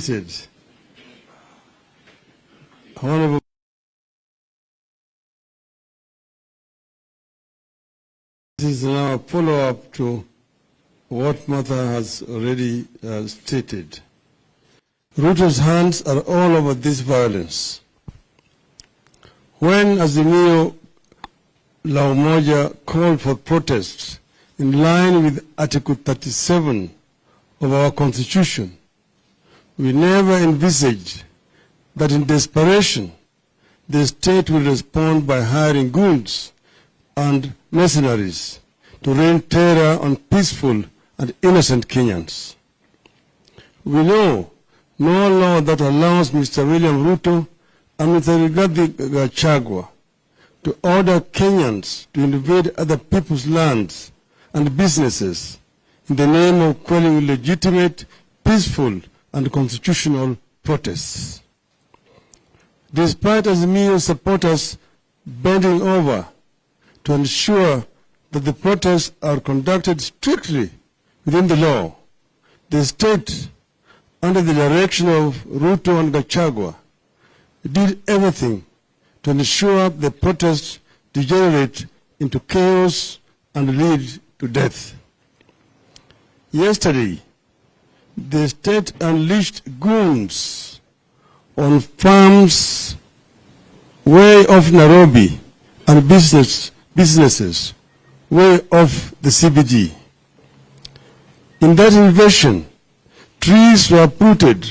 stated, Honorable, this is now a follow-up to what Martha has already stated. Ruto's hands are all over this violence. When Azimio La Umoja called for protests in line with Article 37 of our Constitution, we never envisaged that in desperation, the state will respond by hiring goons and mercenaries to rain terror on peaceful and innocent Kenyans. We know no law that allows Mr. William Ruto and Mr. Rigathi Gachagua to order Kenyans to invade other people's lands and businesses in the name of quelling legitimate, peaceful, and constitutional protests. Despite Azimio supporters bending over to ensure that the protests are conducted strictly within the law, the state, under the direction of Ruto and Gachagua, did everything to ensure the protests degenerate into chaos and lead to death. Yesterday, the state unleashed goons on farms way off Nairobi and businesses way off the CBD. In that invasion, trees were uprooted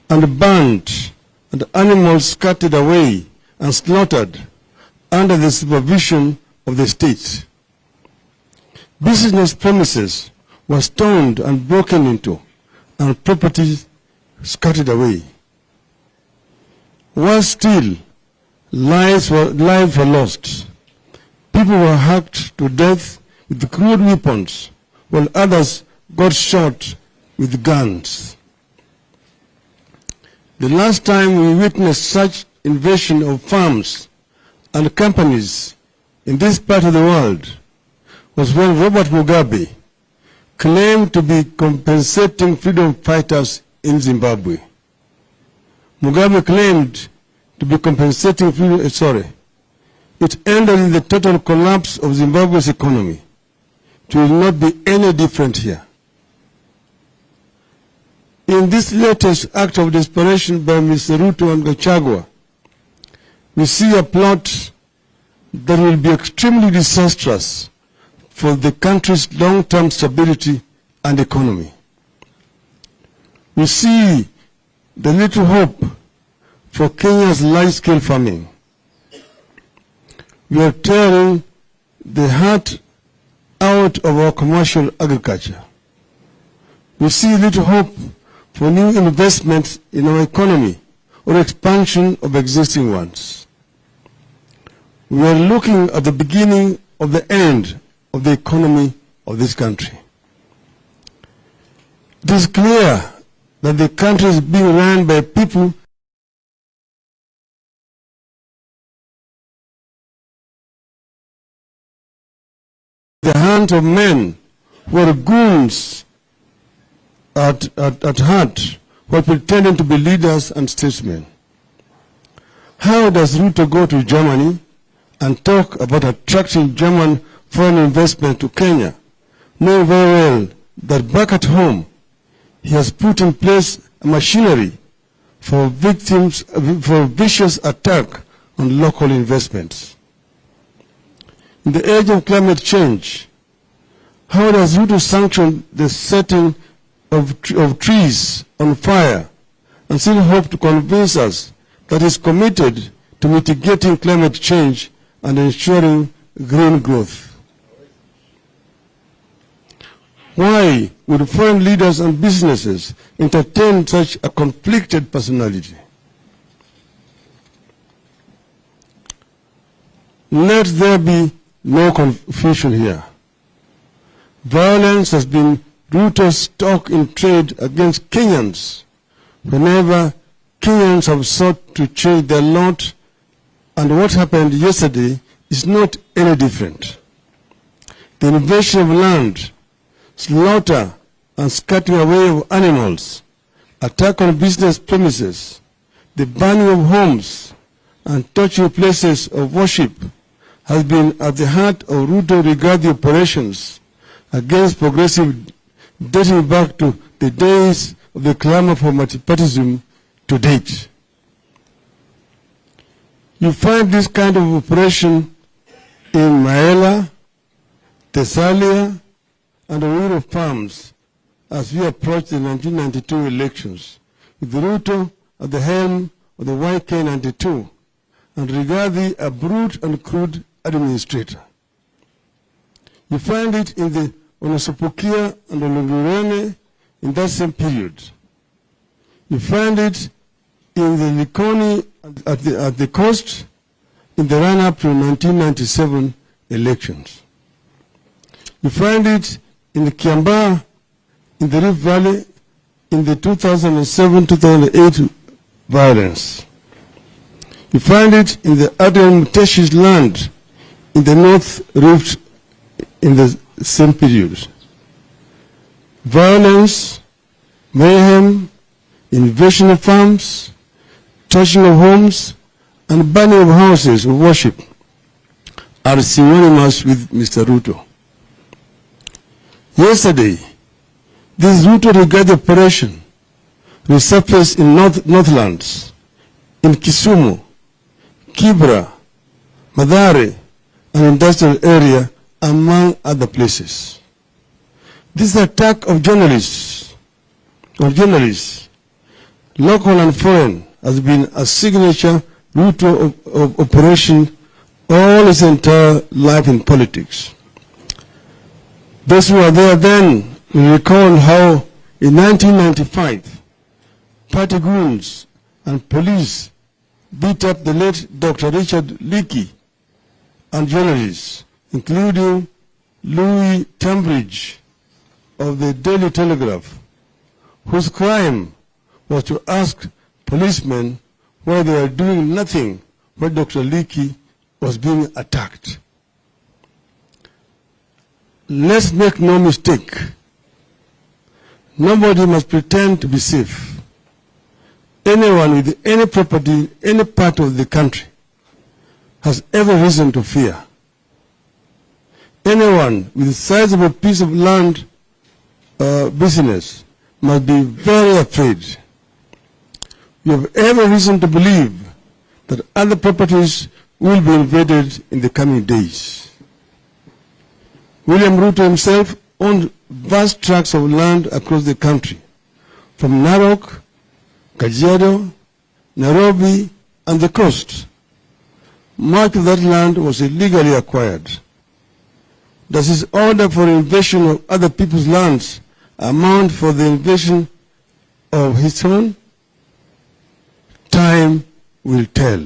and burned and animals scattered away and slaughtered under the supervision of the state. Business premises were stoned and broken into and property scattered away. Worse still, lives were lost. People were hacked to death with crude weapons, while others got shot with guns. The last time we witnessed such invasion of farms and companies in this part of the world was when Robert Mugabe claimed to be compensating freedom fighters in Zimbabwe. Mugabe claimed to be compensating It ended in the total collapse of Zimbabwe's economy. It will not be any different here. In this latest act of desperation by Mr. Ruto and Gachagua, we see a plot that will be extremely disastrous for the country's long-term stability and economy. We see the little hope for Kenya's large-scale farming. We are tearing the heart out of our commercial agriculture. We see little hope for new investments in our economy or expansion of existing ones. We are looking at the beginning of the end of the economy of this country. It is clear that the country is being run by people the hands of men who are goons at heart, who are pretending to be leaders and statesmen. How does Ruto go to Germany and talk about attracting German foreign investment to Kenya, knowing very well that back at home he has put in place a machinery for vicious attack on local investments? In the age of climate change, how does Ruto sanction the setting of trees on fire and still hope to convince us that he is committed to mitigating climate change and ensuring green growth? Why would foreign leaders and businesses entertain such a conflicted personality? Let there be no confusion here. Violence has been Ruto's stock in trade against Kenyans whenever Kenyans have sought to change their lot, and what happened yesterday is not any different. The invasion of land, slaughter, and scattering away of animals attack on business premises, the burning of homes, and touching places of worship has been at the heart of Ruto regarding operations against progressive dating back to the days of the clamor for multipartyism to date. You find this kind of operation in Raila, Thessalia, and the Rural Farms as we approach the 1992 elections, with Ruto at the helm of the YK-92 and Rigathi a brute and crude administrator. You find it in the Onasopokia and Ologurene in that same period. You find it in the Likoni at the coast in the run-up to 1997 elections. You find it in the Kiambaa, in the Rift Valley, in the 2007-2008 violence. You find it in the Adrian Muteshi's land in the North Rift in the same period. Violence, mayhem, invasion of farms, touching of homes, and burning of houses of worship are synonymous with Mr. Ruto. Yesterday, this Ruto-regarded operation resurfaced in Northlands, in Kisumu, Kibra, Mathare, and industrial area, among other places. This attack of journalists, local and foreign, has been a signature Ruto of operation all his entire life in politics. Those who were there then will recall how in 1995, party goons and police beat up the late Dr. Richard Leakey and journalists, including Louis Tambridge of the Daily Telegraph, whose crime was to ask policemen why they were doing nothing when Dr. Leakey was being attacked. Let's make no mistake. Nobody must pretend to be safe. Anyone with any property in any part of the country has every reason to fear. Anyone with a sizable piece of land business must be very afraid. You have every reason to believe that other properties will be invaded in the coming days. William Ruto himself owned vast tracts of land across the country, from Narok, Kajiado, Nairobi, and the coast. Much of that land was illegally acquired. Does his order for invasion of other people's lands amount for the invasion of his own? Time will tell.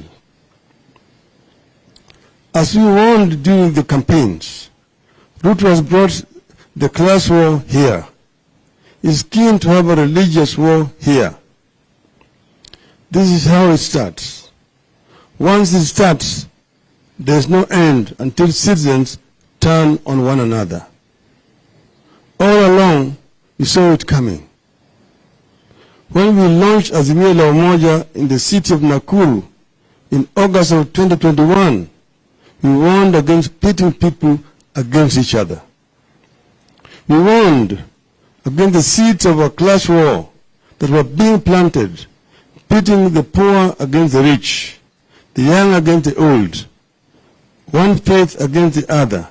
As we warned during the campaigns, Ruto has brought the class war here. He's keen to have a religious war here. This is how it starts. Once it starts, there's no end until citizens turn on one another. All along, we saw it coming. When we launched Azimio la Umoja in the city of Nakuru in August of 2021, we warned against pitting people against each other. We warned against the seeds of a class war that were being planted, pitting the poor against the rich, the young against the old, one faith against the other,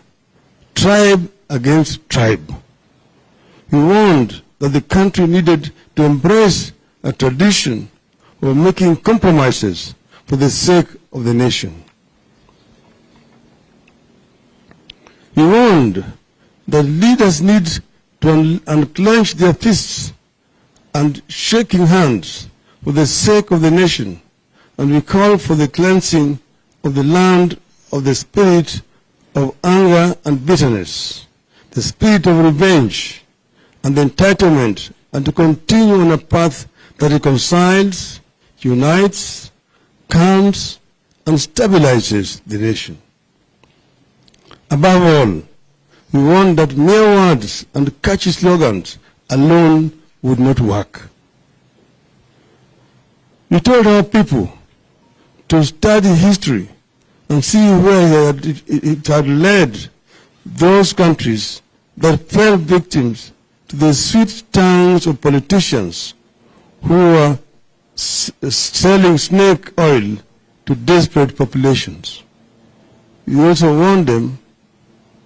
tribe against tribe. We warned that the country needed to embrace a tradition of making compromises for the sake of the nation. We warned that leaders need to unclench their fists and shaking hands for the sake of the nation, and we call for the cleansing of the land of the spirit of anger and bitterness, the spirit of revenge and entitlement, and to continue on a path that reconciles, unites, calms, and stabilizes the nation. Above all, we warn that mere words and catchy slogans alone would not work. He told our people to study history and see where it had led those countries that fell victims to the sweet tongues of politicians who were selling snake oil to desperate populations. He also warned them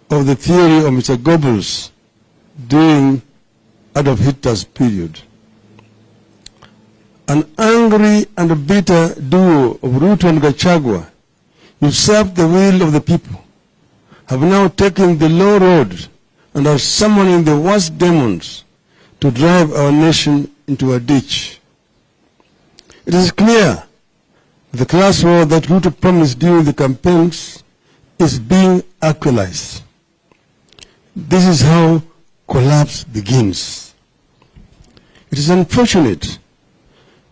of the theory of Mr. Goebbels during Adolf Hitler's period. An angry and bitter duo of Ruto and Gachagua, usurped the will of the people, have now taken the low road and are summoning the worst demons to drive our nation into a ditch. It is clear the class war that Ruto promised during the campaigns is being actualized. This is how collapse begins. It is unfortunate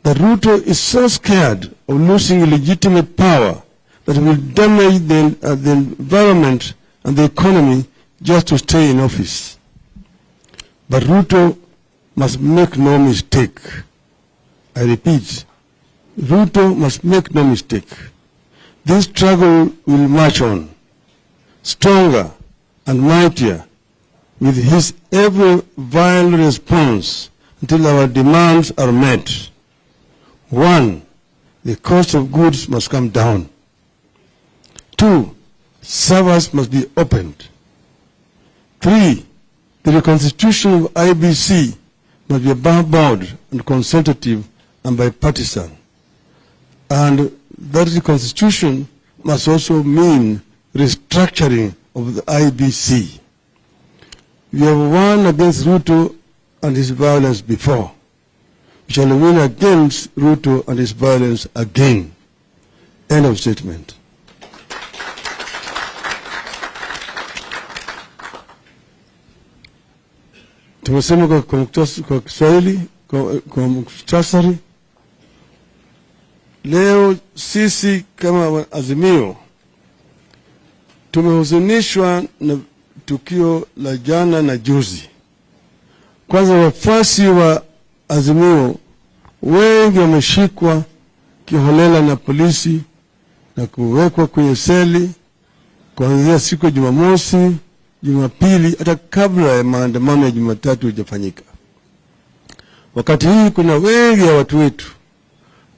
that Ruto is so scared of losing legitimate power that he will damage the environment and the economy just to stay in office. But Ruto must make no mistake. I repeat, Ruto must make no mistake. This struggle will march on, stronger and mightier, with his every vile response until our demands are met. 1, the cost of goods must come down. 2, servers must be opened. 3, the reconstitution of IBC must be above-board and consultative and bipartisan. And that reconstitution must also mean restructuring of the IBC. We have won against Ruto and his violence before. We shall win against Ruto and his violence again. End of statement. Tumesema kwa Kiswahili, kwa mukhtasari. Leo sisi kama Azimio tumehuzunishwa na tukio la jana na juzi. Kwanza, wafuasi wa Azimio wengi wameshikwa kiholela na polisi na kuwekwa kwenye seli kuanzia siku ya Jumamosi, Jumapili, hata kabla ya maandamano ya Jumatatu hujafanyika. Wakati hii kuna wengi ya watu wetu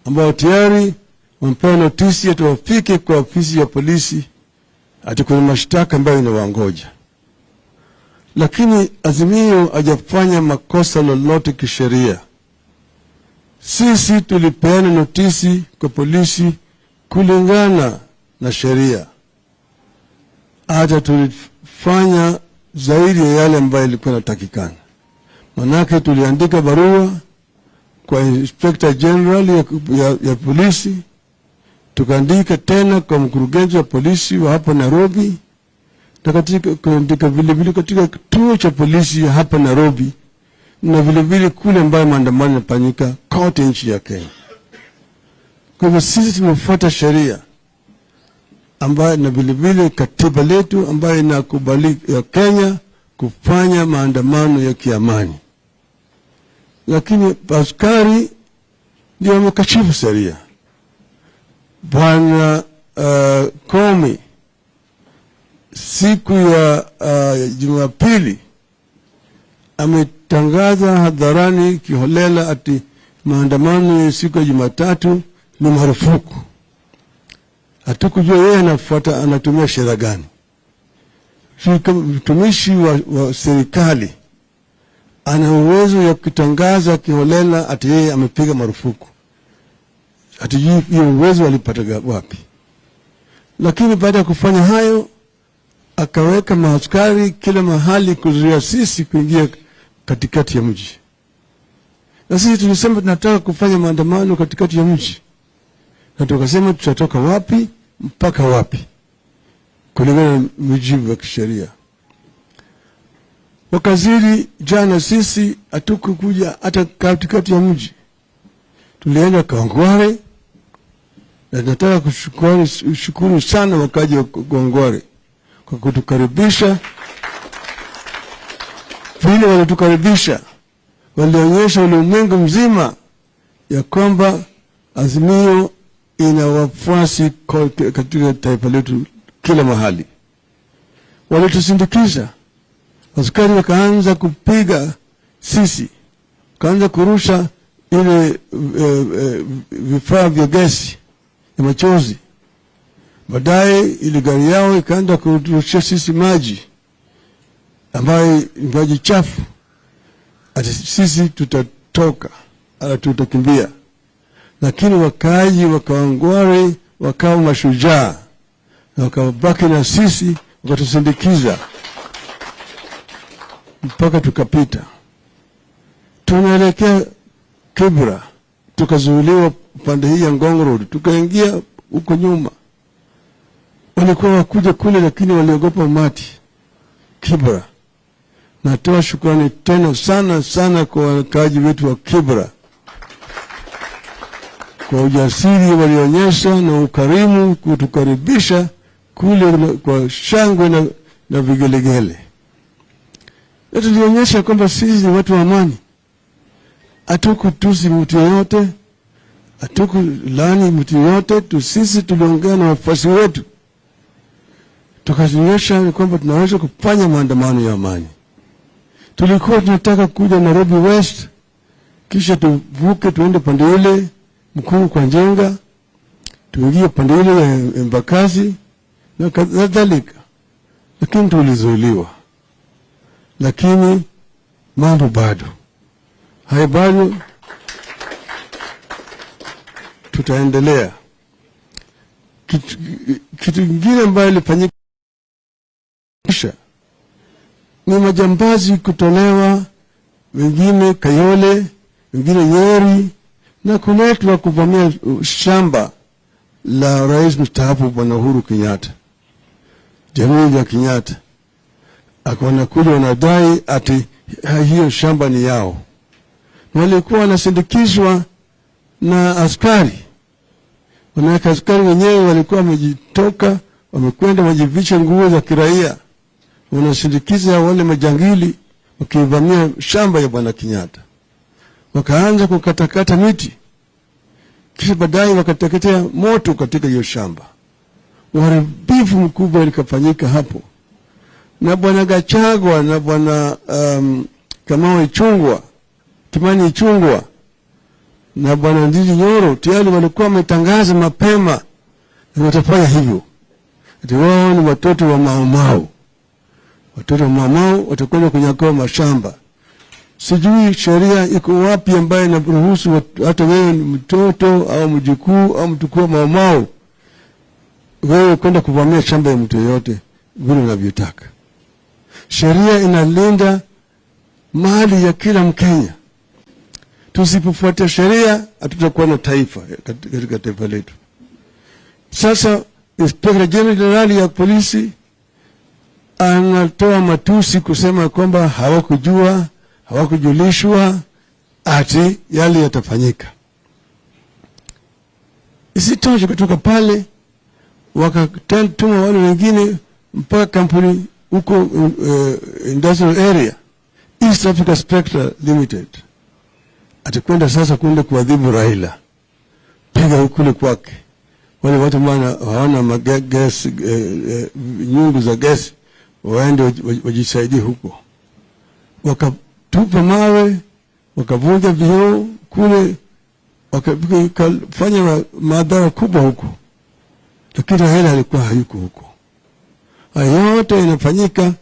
ambao tayari wamepewa notisi ya wafike kwa ofisi ya polisi ati kuna mashtaka ambayo inawangoja. Lakini Azimio hajafanya makosa lolote kisheria. Sisi tulipeana notisi kwa polisi kulingana na sheria. Hata tulifanya zaidi ya yale ambayo ilikuwa inatakikana. Manake tuliandika barua kwa Inspector General ya polisi, tukaandika tena kwa mkurugenzi wa polisi wa hapa Nairobi, na katika vile katika kituo cha polisi ya hapa Nairobi, na vile kule ambayo maandamano yanafanyika kote nchi ya Kenya. Kwa hivyo sisi tumefuata sheria ambayo na vile katiba letu ambayo inakubali ya Kenya kufanya maandamano ya kiamani. Lakini askari ndio wamekashifu sheria. Bwana Komi siku ya Jumapili ametangaza hadharani kiholela ati maandamano ya siku ya Jumatatu ni marufuku. Hatukujua yeye anatumia sheria gani. Mtumishi wa serikali ana uwezo ya kutangaza kiholela ati yeye amepiga marufuku. Hatujui hiyo uwezo alipata wapi. Lakini baada ya kufanya hayo, akaweka maaskari kila mahali kuzuia sisi kuingia katikati ya mji. Na sisi tulisema tunataka kufanya maandamano katikati ya mji. Na tukasema tutatoka wapi mpaka wapi kulingana na mujibu wa kisheria. Wakazidi jana sisi hatukukuja hata katikati ya mji. Tulienda Kawangware, na nataka kushukuru sana wakaji wa Kawangware kwa kutukaribisha. Vile walitukaribisha, walionyesha ulimwengu mzima ya kwamba Azimio ina wafuasi katika taifa letu kila mahali. Walitusindikiza. Askari wakaanza kupiga sisi, wakaanza kurusha ile vifaa vya gesi ya machozi. Baadaye ile gari yao ikaanza kurushia sisi maji ambayo maji chafu. Ati sisi tutatoka, tutakimbia. Lakini wakaji wakaangwari, wakawa mashujaa, na wakabaki na sisi, wakatusindikiza mpaka tukapita. Tunaelekea Kibra, tukazuiliwa pande hii ya Ngong Road, tukaingia huko nyuma. Walikuwa wakuja kule, lakini waliogopa umati Kibra. Natoa shukrani tena sana kwa wakaji wetu wa Kibra kwa ujasiri walionyesha na ukarimu kutukaribisha kule kwa shangwe na vigelegele. Tulionyesha kwamba sisi ni watu wa amani. Hatukutusi mtu yoyote, hatukulani mtu yoyote. Sisi tuliongea na wafuasi wetu, tukaonyesha kwamba tunaweza kufanya maandamano ya amani. Tulikuwa tunataka kuja Nairobi West, kisha tuvuke tuende pande ile Mkuu kwa Njenga, tuingie pande ile ya Embakasi na kadhalika, lakini tulizuiliwa. Lakini mambo bado bado tutaendelea. Kitu kingine ambayo ilifanyika ni majambazi kutolewa, wengine Kayole, wengine Nyeri, na kuletwa kuvamia shamba la rais mstaafu Bwana Uhuru Kenyatta, jamii ya Kenyatta. Akaona kuja wanadai ati hiyo shamba ni yao. Walikuwa wanasindikizwa na askari. Wanaweka askari wenyewe walikuwa wamejitoka, wamekwenda wajivicha nguo za kiraia. Wanasindikiza wale majangili wakivamia shamba ya Bwana Kenyatta. Wakaanza kukatakata miti. Kisha baadaye wakateketea moto katika hiyo shamba. Uharibifu mkubwa ulikafanyika hapo. Na Bwana Gachagua na Bwana Kimani Ichung'wah na Bwana Ndindi Nyoro tayari walikuwa wametangaza mapema na watafanya hivyo. Ati wao ni watoto wa Maumau. Watoto wa Maumau watakwenda kunyakua mashamba. Sijui sheria iko wapi ambayo inaruhusu hata wewe ni mtoto au mjukuu au mtukuu wa Maumau wewe kwenda kuvamia shamba ya mtu yote vile unavyotaka. Sheria inalinda mali ya kila Mkenya. Tusipofuata sheria hatutakuwa na taifa katika taifa letu. Sasa Inspector General ya polisi anatoa matusi kusema kwamba hawakujulishwa ati yale yatafanyika. Isitoshe kutoka pale wakatuma wale wengine mpaka kampuni huko industrial area East Africa Spectra Limited. Atakwenda sasa kwenda kuadhibu Raila. Piga kule kwake. Wale watu hawana magas, nyungu za gesi, waende wajisaidie huko. Wakatupa mawe, wakavunja vioo kule, wakafanya madhara kubwa huko. Lakini Raila alikuwa hayuko huko. Hayo yote inafanyika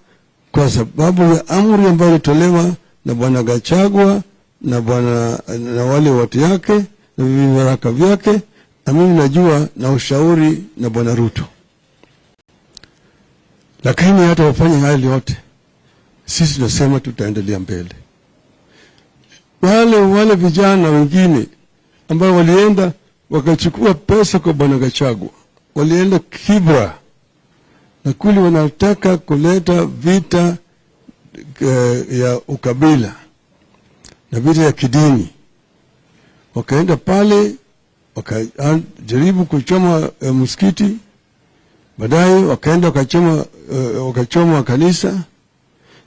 kwa sababu ya amri ambayo ilitolewa na Bwana Gachagua na wale watu yake na vibaraka vyake, na mimi najua na ushauri na Bwana Ruto. Lakini hata wafanye hali yote, sisi tunasema tutaendelea mbele. Wale vijana wengine ambao walienda wakachukua pesa kwa Bwana Gachagua, walienda Kibra na kuli wanataka kuleta vita ya ukabila na vita ya kidini. Wakaenda pale, wakajaribu kuchoma msikiti, baadaye wakaenda wakachoma kanisa.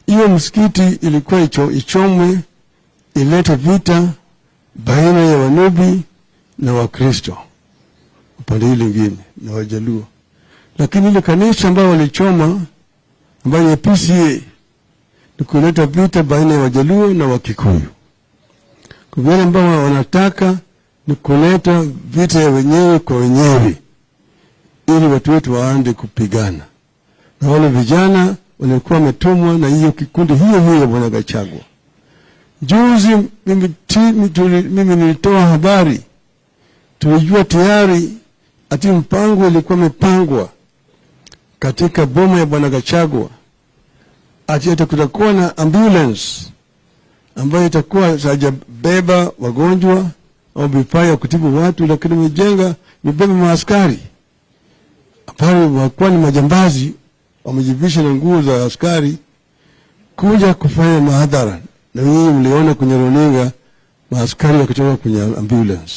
Hiyo msikiti ilikuwa ichomwe, ilete vita baina ya Wanubi na Wakristo upande hili lingine na Wajaluo. Lakini ile kanisa ambayo walichoma ambayo ni PCA ni kuleta vita baina ya Wajaluo na Wakikuyu. Kwa wale ambao wanataka ni kuleta vita ya wenyewe kwa wenyewe ili watu wetu waanze kupigana. Na wale vijana walikuwa wametumwa na hiyo kikundi hiyo ya Bwana Gachagua. Juzi mimi nilitoa habari, tulijua tayari ati mpango ilikuwa imepangwa katika boma ya Bwana Gachagua, ati kutakuwa na ambulance ambayo itakuwa hajabeba wagonjwa au vifaa ya kutibu watu, lakini imebeba maaskari. Apari wakuwa ni majambazi, wamejibisha na nguo za askari kuja kufanya mahadhara. Na hii mliona kwenye runinga maaskari wakitoka kwenye ambulance.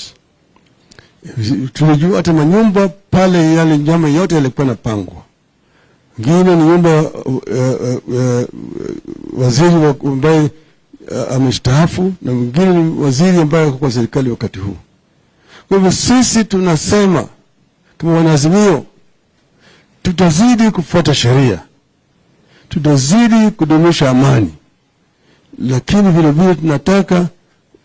Tunajua hata manyumba pale yale njama yote yalikuwa napangwa. Ngine ni nyumba waziri ambaye amestaafu na mwingine ni waziri ambaye kwa serikali wakati huu. Kwa hivyo sisi tunasema kama wanaazimio tutazidi kufuata sheria, tutazidi kudumisha amani, lakini vile vile tunataka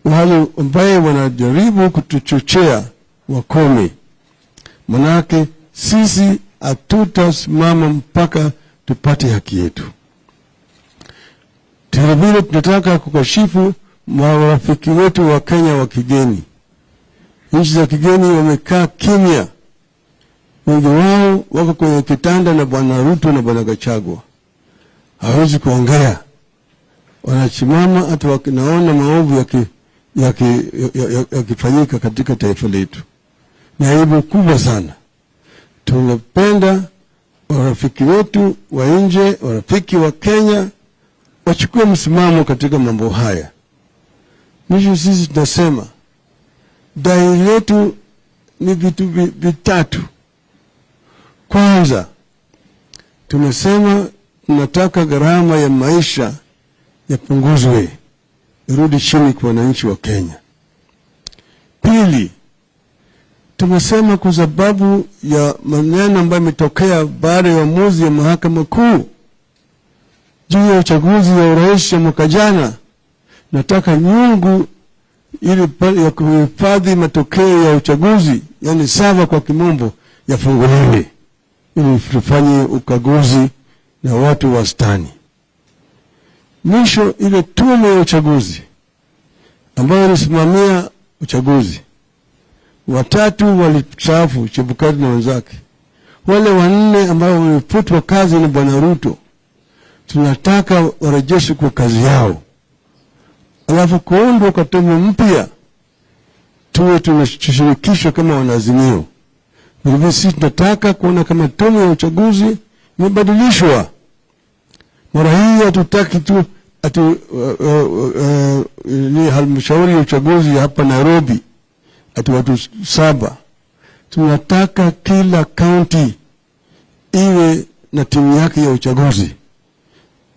wale ambao wanajaribu kutuchochea wakome. Manake sisi hatutasimama mpaka tupate haki yetu. Vile vile tunataka kukashifu marafiki wetu wa Kenya wa kigeni. Nchi za kigeni wamekaa kimya. Wengi wao wako kwenye kitanda na Bwana Ruto na Bwana Gachagua. Hawezi kuongea. Wanachimama hata wakinaona maovu yakifanyika katika taifa letu. Ni aibu kubwa sana. Tunapenda warafiki wetu wa nje, warafiki wa Kenya wachukue msimamo katika mambo haya. Nisho sisi tunasema dai letu ni vitu vitatu. Kwanza, tumesema tunataka gharama ya maisha yapunguzwe, irudi chini kwa wananchi wa Kenya. Pili, tumesema kwa sababu ya maneno ambayo yametokea baada ya uamuzi ya mahakama kuu juu ya uchaguzi wa urais ya mwaka jana, nataka nyungu ili ya kuhifadhi matokeo ya uchaguzi, yani sava kwa kimombo, yafunguliwe ili tufanye ukaguzi na watu wastani. Mwisho, ile tume ya uchaguzi ambayo ilisimamia uchaguzi, watatu walistaafu, Chebukati na wenzake. Wale wanne ambao walifutwa kazi na Bwana Ruto, tunataka warejeshe kwa kazi yao. Alafu kuundwa kwa tume mpya, tuwe tunashirikishwa kama wanaazimio. Vilevile sisi tunataka kuona kama tume ya uchaguzi imebadilishwa. Mara hii hatutaki tu ni halmashauri ya uchaguzi hapa Nairobi watu 7. Tunataka kila county iwe na timu yake ya uchaguzi,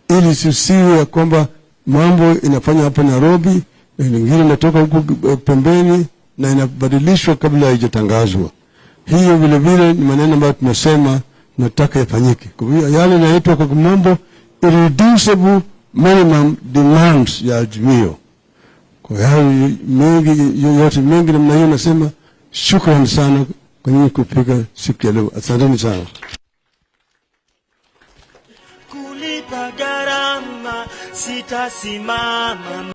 ili sisiwe ya kwamba mambo inafanya hapa Nairobi na nyingine inatoka huko pembeni na inabadilishwa kabla haijatangazwa. Hiyo vile vile ni maneno ambayo tunasema tunataka yafanyike. Kwa hiyo yale yanaitwa kwa kimombo irreducible minimum demands ya Azimio. Kwa hiyo yote mengi namna hiyo nasema shukrani sana kwa nyinyi kupika siku ya leo. Asanteni sana. Kulipa gharama sitasimama.